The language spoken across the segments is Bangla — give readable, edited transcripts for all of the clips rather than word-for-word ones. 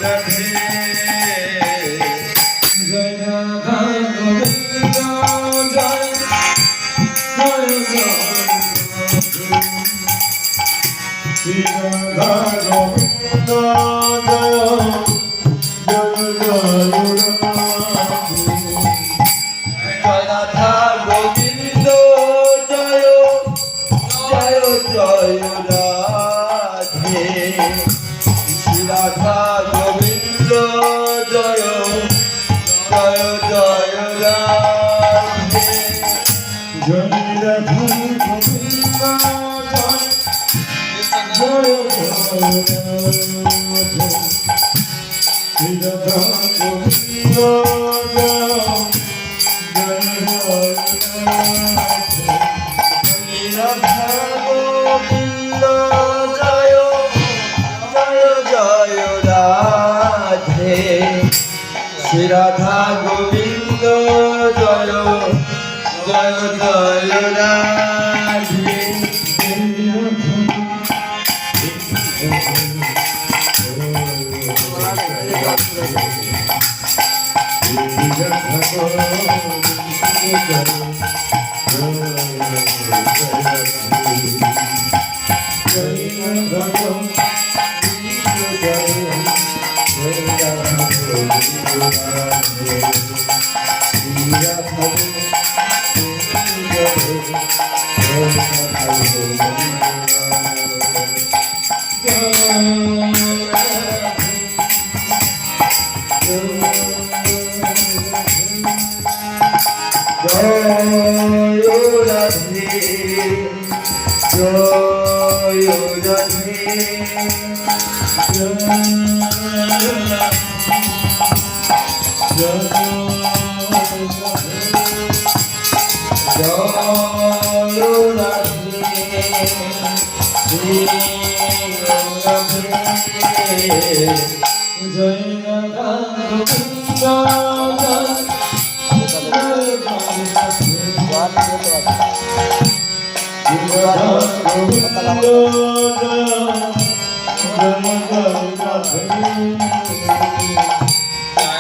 রাধে জয় রাধা গোবিন্দ জয় জয় শ্রী রাধা গোবিন্দ জয় জয় জয় রাধা গোবিন্দ জয় জয় জয় রাধে শ্রী রাধা গোবিন্দ জয় জয় জয় রাধে জয় রাধা গোবিন্দ জয় জয় রাধে শ্রী রাধা গোবিন্দ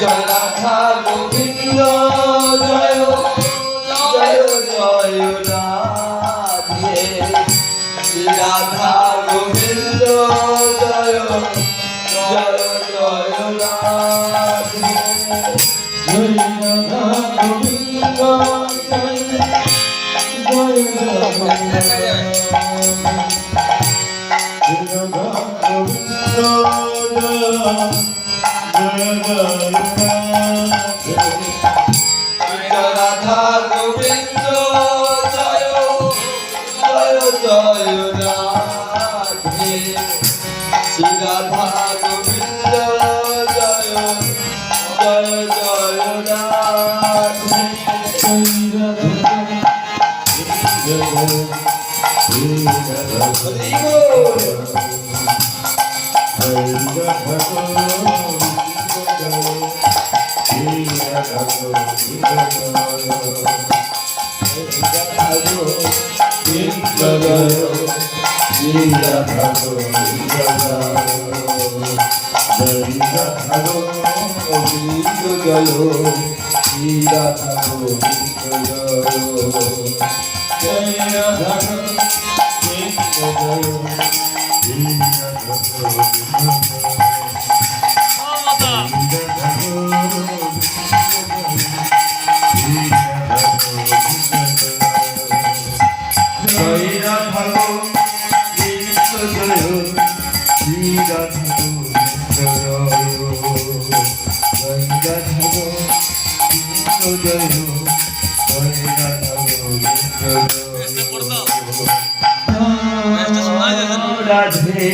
জয় রাধা গোবিন্দ জয় জয় জয় রাধে শ্রী রাধা গোবিন্দ জয় জয় জয় রাধে জয় রাধা গোবিন্দ জয় জয় জয় রাধে শ্রী রাধা গোবিন্দ জয় জয় জয় রাধে রাধা গোবিন্দ জয় জয় জয় রাধে শ্রী রাধা গোবিন্দ জয় জয় জয় রাধে রাধে